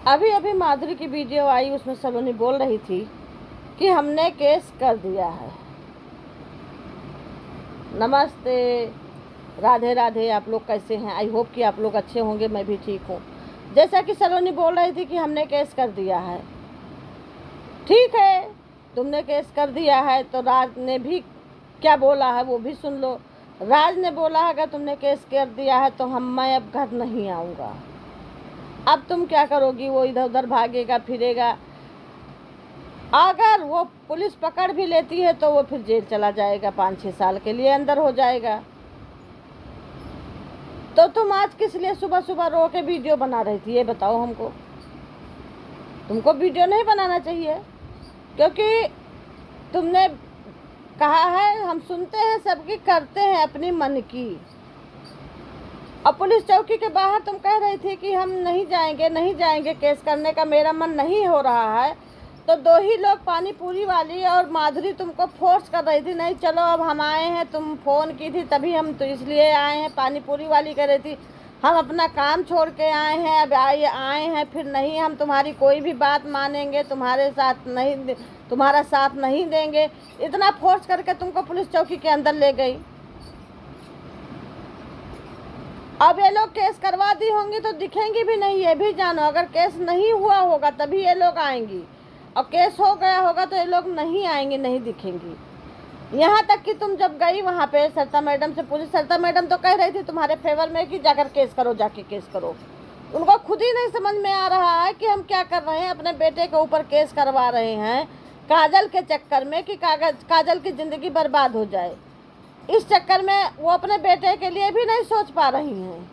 अभी अभी माधुरी की वीडियो आई, उसमें सलोनी बोल रही थी कि हमने केस कर दिया है। नमस्ते, राधे राधे। आप लोग कैसे हैं? आई होप कि आप लोग अच्छे होंगे, मैं भी ठीक हूँ। जैसा कि सलोनी बोल रही थी कि हमने केस कर दिया है। ठीक है, तुमने केस कर दिया है तो राज ने भी क्या बोला है वो भी सुन लो। राज ने बोला है अगर तुमने केस कर दिया है तो मैं अब घर नहीं आऊँगा। अब तुम क्या करोगी? वो इधर उधर भागेगा फिरेगा। अगर वो पुलिस पकड़ भी लेती है तो वो फिर जेल चला जाएगा, 5-6 साल के लिए अंदर हो जाएगा। तो तुम आज किस लिए सुबह सुबह रो के वीडियो बना रही थी, ये बताओ हमको। तुमको वीडियो नहीं बनाना चाहिए, क्योंकि तुमने कहा है हम सुनते हैं सबकी, करते हैं अपनी मन की। और पुलिस चौकी के बाहर तुम कह रही थी कि हम नहीं जाएंगे केस करने का, मेरा मन नहीं हो रहा है। तो 2 ही लोग, पानी पूरी वाली और माधुरी, तुमको फोर्स कर रही थी, नहीं चलो अब हम आए हैं, तुम फ़ोन की थी तभी हम तो इसलिए आए हैं। पानी पूरी वाली कह रही थी हम अपना काम छोड़ के आए हैं, अब आए हैं, फिर नहीं हम तुम्हारी कोई भी बात मानेंगे, तुम्हारा साथ नहीं देंगे। इतना फोर्स करके तुमको पुलिस चौकी के अंदर ले गई। अब ये लोग केस करवा दी होंगी तो दिखेंगी भी नहीं, ये भी जानो। अगर केस नहीं हुआ होगा तभी ये लोग आएंगी, और केस हो गया होगा तो ये लोग नहीं आएंगी, नहीं दिखेंगी। यहाँ तक कि तुम जब गई वहाँ पे सरिता मैडम से पूछी, सरिता मैडम तो कह रही थी तुम्हारे फेवर में कि जाकर केस करो, जाके केस करो। उनको खुद ही नहीं समझ में आ रहा है कि हम क्या कर रहे हैं। अपने बेटे के ऊपर केस करवा रहे हैं काजल के चक्कर में कि काजल की ज़िंदगी बर्बाद हो जाए। इस चक्कर में वो अपने बेटे के लिए भी नहीं सोच पा रही हैं।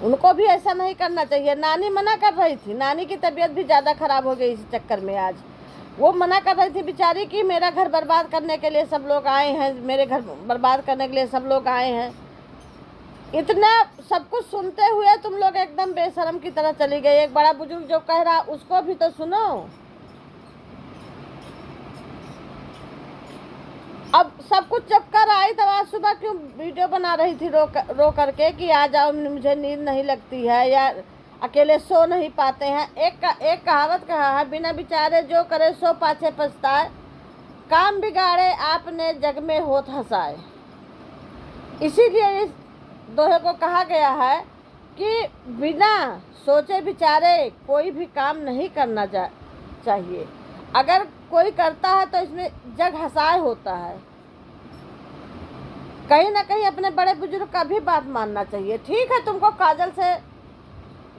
उनको भी ऐसा नहीं करना चाहिए। नानी मना कर रही थी, नानी की तबीयत भी ज़्यादा ख़राब हो गई इस चक्कर में। आज वो मना कर रही थी बेचारी कि मेरा घर बर्बाद करने के लिए सब लोग आए हैं, मेरे घर बर्बाद करने के लिए सब लोग आए हैं। इतना सब कुछ सुनते हुए तुम लोग एकदम बेशरम की तरह चली गई। एक बड़ा बुजुर्ग जो कह रहा उसको भी तो सुनो। अब सब कुछ जब कर आई तब आज सुबह क्यों वीडियो बना रही थी रो करके कि आ जाओ, मुझे नींद नहीं लगती है या अकेले सो नहीं पाते हैं। एक कहावत कहा है, बिना विचारे जो करे सो पाछे पछताए, काम बिगाड़े आपने जग में होत हंसाए। इसीलिए इस दोहे को कहा गया है कि बिना सोचे विचारे कोई भी काम नहीं करना चाहिए। अगर कोई करता है तो इसमें जग हंसाए होता है। कहीं ना कहीं अपने बड़े बुजुर्ग का भी बात मानना चाहिए। ठीक है, तुमको काजल से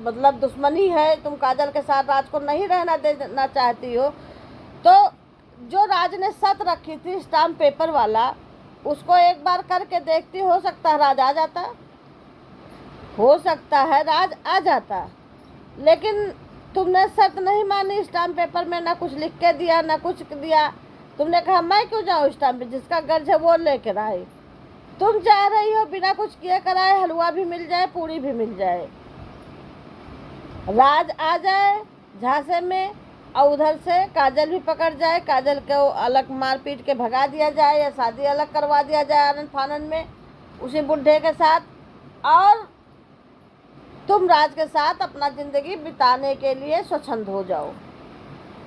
मतलब दुश्मनी है, तुम काजल के साथ राज को नहीं रहना देना चाहती हो, तो जो राज ने शर्त रखी थी स्टाम्प पेपर वाला, उसको एक बार करके देखती, हो सकता है राज आ जाता, हो सकता है राज आ जाता। लेकिन तुमने शर्त नहीं मानी, स्टाम्प पेपर में ना कुछ लिख के दिया ना कुछ दिया। तुमने कहा मैं क्यों जाऊँ स्टाम्प पे, जिसका गर्ज है वो लेकर आए। तुम चाह रही हो बिना कुछ किए कराए हलवा भी मिल जाए, पूरी भी मिल जाए, राज आ जाए झांसे में, और उधर से काजल भी पकड़ जाए, काजल को अलग मार पीट के भगा दिया जाए या शादी अलग करवा दिया जाए आनंद फानन में उसी बुढ़े के साथ, और तुम राज के साथ अपना ज़िंदगी बिताने के लिए स्वच्छंद हो जाओ।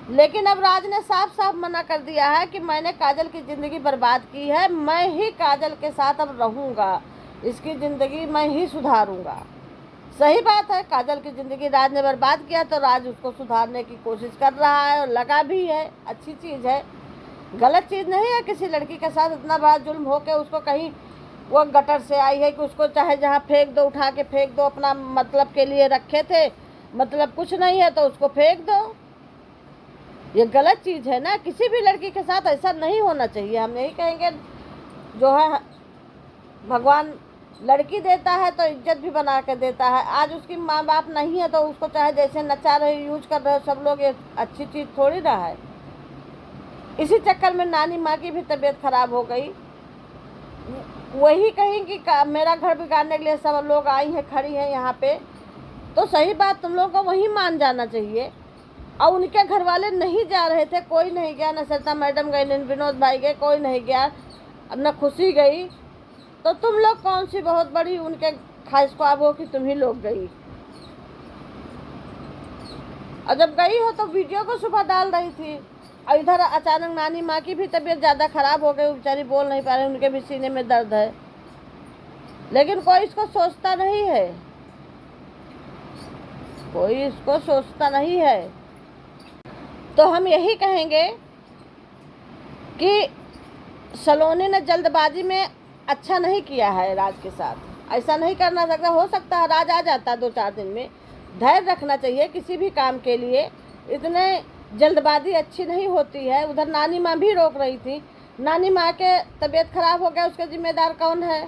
लेकिन अब राज ने साफ साफ मना कर दिया है कि मैंने काजल की ज़िंदगी बर्बाद की है, मैं ही काजल के साथ अब रहूँगा, इसकी ज़िंदगी मैं ही सुधारूँगा। सही बात है, काजल की ज़िंदगी राज ने बर्बाद किया तो राज उसको सुधारने की कोशिश कर रहा है, और लगा भी है, अच्छी चीज़ है, गलत चीज़ नहीं है। किसी लड़की के साथ इतना बड़ा जुल्म हो के उसको कहीं वो गटर से आई है कि उसको चाहे जहाँ फेंक दो, उठा के फेंक दो, अपना मतलब के लिए रखे थे, मतलब कुछ नहीं है तो उसको फेंक दो, ये गलत चीज़ है ना। किसी भी लड़की के साथ ऐसा नहीं होना चाहिए। हम यही कहेंगे, जो है भगवान लड़की देता है तो इज्जत भी बना के देता है। आज उसकी माँ बाप नहीं है तो उसको चाहे जैसे नचा रहे, यूज कर रहे सब लोग, ये अच्छी चीज़ थोड़ी ना है। इसी चक्कर में नानी माँ की भी तबीयत खराब हो गई। वही कहीं कि मेरा घर बिगाड़ने के लिए सब लोग आई हैं, खड़ी हैं यहाँ पे, तो सही बात तुम लोगों को वही मान जाना चाहिए। और उनके घर वाले नहीं जा रहे थे, कोई नहीं गया, न सरिता मैडम गई, न विनोद भाई गए, कोई नहीं गया, न खुशी गई। तो तुम लोग कौन सी बहुत बड़ी उनके ख्वाहिश ख्वाब हो कि तुम ही लोग गई। और जब गई हो तो वीडियो को सुबह डाल रही थी, और इधर अचानक नानी माँ की भी तबीयत ज़्यादा ख़राब हो गई, बेचारी बोल नहीं पा रही, उनके भी सीने में दर्द है, लेकिन कोई इसको सोचता नहीं है, कोई इसको सोचता नहीं है। तो हम यही कहेंगे कि सलोनी ने जल्दबाजी में अच्छा नहीं किया है राज के साथ, ऐसा नहीं करना सकता। हो सकता है राज आ जाता 2-4 दिन में। धैर्य रखना चाहिए किसी भी काम के लिए, इतने जल्दबाजी अच्छी नहीं होती है। उधर नानी माँ भी रोक रही थी, नानी माँ के तबीयत खराब हो गया, उसका जिम्मेदार कौन है?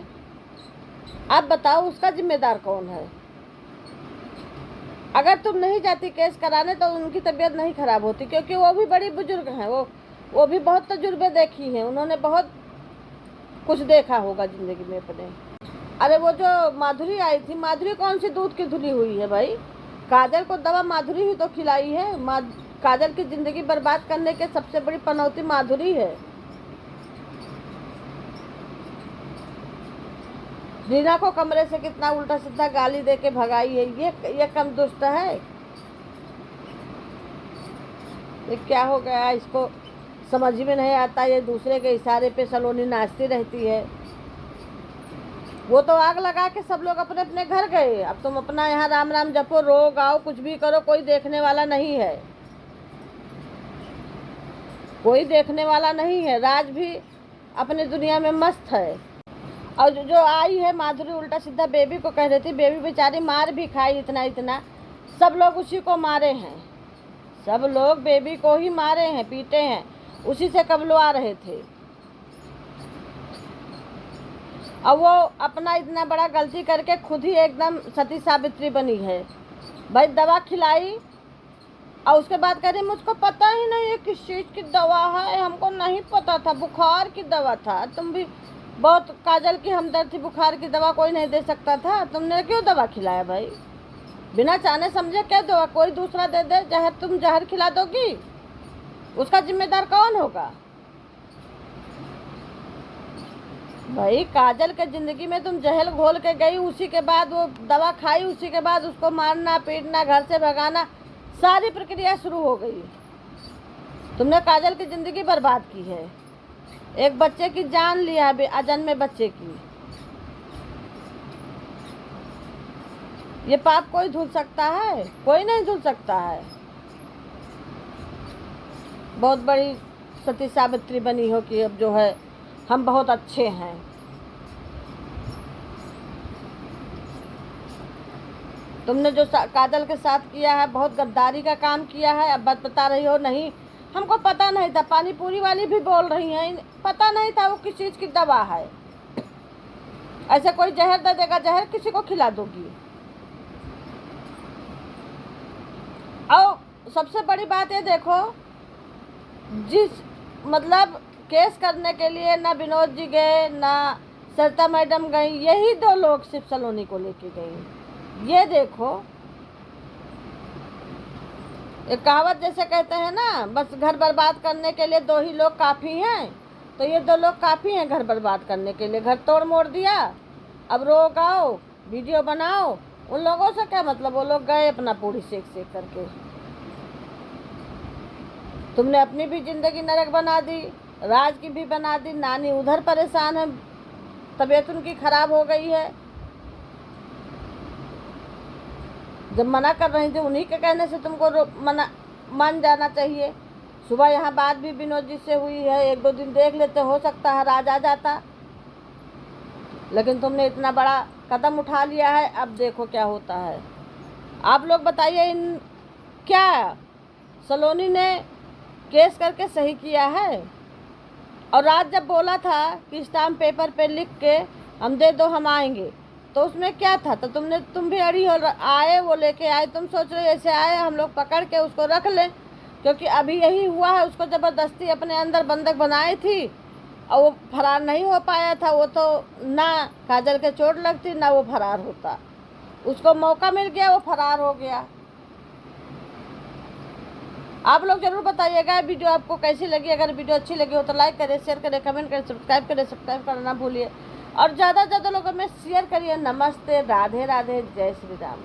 आप बताओ, उसका जिम्मेदार कौन है? अगर तुम नहीं जाती केस कराने तो उनकी तबीयत नहीं खराब होती, क्योंकि वो भी बड़ी बुजुर्ग हैं, वो भी बहुत तजुर्बे देखी हैं, उन्होंने बहुत कुछ देखा होगा ज़िंदगी में अपने। अरे वो जो माधुरी आई थी, माधुरी कौन सी दूध की धुली हुई है भाई? काजल को दवा माधुरी ही तो खिलाई है। काजल की ज़िंदगी बर्बाद करने के सबसे बड़ी पनौती माधुरी है। रीना को कमरे से कितना उल्टा सीधा गाली दे के भगाई है, ये कम दुष्ट है? ये क्या हो गया, इसको समझ में नहीं आता। ये दूसरे के इशारे पे सलोनी नाचती रहती है। वो तो आग लगा के सब लोग अपने अपने घर गए। अब तुम अपना यहाँ राम राम जपो, रो गाओ, कुछ भी करो, कोई देखने वाला नहीं है, कोई देखने वाला नहीं है। राज भी अपनी दुनिया में मस्त है। और जो आई है माधुरी, उल्टा सीधा बेबी को कह रही थी, बेबी बेचारी मार भी खाई इतना इतना, सब लोग उसी को मारे हैं, सब लोग बेबी को ही मारे हैं, पीटे हैं, उसी से कबलवा रहे थे। अब वो अपना इतना बड़ा गलती करके खुद ही एकदम सती सावित्री बनी है भाई। दवा खिलाई और उसके बाद कह रही मुझको पता ही नहीं है किस चीज़ की दवा है, हमको नहीं पता था, बुखार की दवा था। तुम भी बहुत काजल की हमदर्द थी, बुखार की दवा कोई नहीं दे सकता था, तुमने क्यों दवा खिलाया भाई? बिना जाने समझे क्या दवा कोई दूसरा दे दे, जहर तुम जहर खिला दोगी, उसका जिम्मेदार कौन होगा भाई? काजल के ज़िंदगी में तुम जहर घोल के गई, उसी के बाद वो दवा खाई, उसी के बाद उसको मारना पीटना, घर से भगाना, सारी प्रक्रिया शुरू हो गई। तुमने काजल की ज़िंदगी बर्बाद की है, एक बच्चे की जान लिया है, अजन्मे बच्चे की। ये पाप कोई धुल सकता है? कोई नहीं धुल सकता है। बहुत बड़ी सती सावित्री बनी हो कि अब जो है हम बहुत अच्छे हैं। तुमने जो काजल के साथ किया है बहुत गद्दारी का काम किया है। अब बात बता रही हो नहीं हमको पता नहीं था, पानी पूरी वाली भी बोल रही हैं पता नहीं था वो किस चीज़ की दवा है। ऐसे कोई जहर दे देगा, जहर किसी को खिला दोगी। और सबसे बड़ी बात ये देखो, जिस मतलब केस करने के लिए ना विनोद जी गए ना सरिता मैडम गई, यही 2 लोग सिर्फ सलोनी को लेके गई। ये देखो, एक कहावत जैसे कहते हैं ना, बस घर बर्बाद करने के लिए 2 ही लोग काफ़ी हैं, तो ये 2 लोग काफ़ी हैं घर बर्बाद करने के लिए। घर तोड़ मोड़ दिया, अब रो गाओ वीडियो बनाओ, उन लोगों से क्या मतलब? वो लोग गए अपना पूरी सेक सेक करके। तुमने अपनी भी ज़िंदगी नरक बना दी, राज की भी बना दी। नानी उधर परेशान है, तबीयत उनकी खराब हो गई है। जब मना कर रही थी उन्हीं के कहने से तुमको मान जाना चाहिए। सुबह यहाँ बात भी विनोद जी से हुई है, 1-2 दिन देख लेते, हो सकता है राज आ जाता, लेकिन तुमने इतना बड़ा कदम उठा लिया है। अब देखो क्या होता है। आप लोग बताइए, क्या सलोनी ने केस करके सही किया है? और राज जब बोला था कि स्टाम्प पेपर पे लिख के हम दे दो हम आएंगे, तो उसमें क्या था? तो तुम भी अड़ी हो, आए वो लेके आए, तुम सोच रहे ऐसे आए हम लोग पकड़ के उसको रख लें, क्योंकि अभी यही हुआ है। उसको ज़बरदस्ती अपने अंदर बंधक बनाई थी और वो फरार नहीं हो पाया था। वो तो ना काजल के चोट लगती ना वो फरार होता, उसको मौका मिल गया, वो फरार हो गया। आप लोग ज़रूर बताइएगा वीडियो आपको कैसी लगी। अगर वीडियो अच्छी लगी हो तो लाइक करें, शेयर करें, कमेंट करें, सब्सक्राइब करें। सब्सक्राइब करना ना भूलिए और ज़्यादा से ज़्यादा लोगों में शेयर करिए। नमस्ते, राधे राधे, जय श्री राम।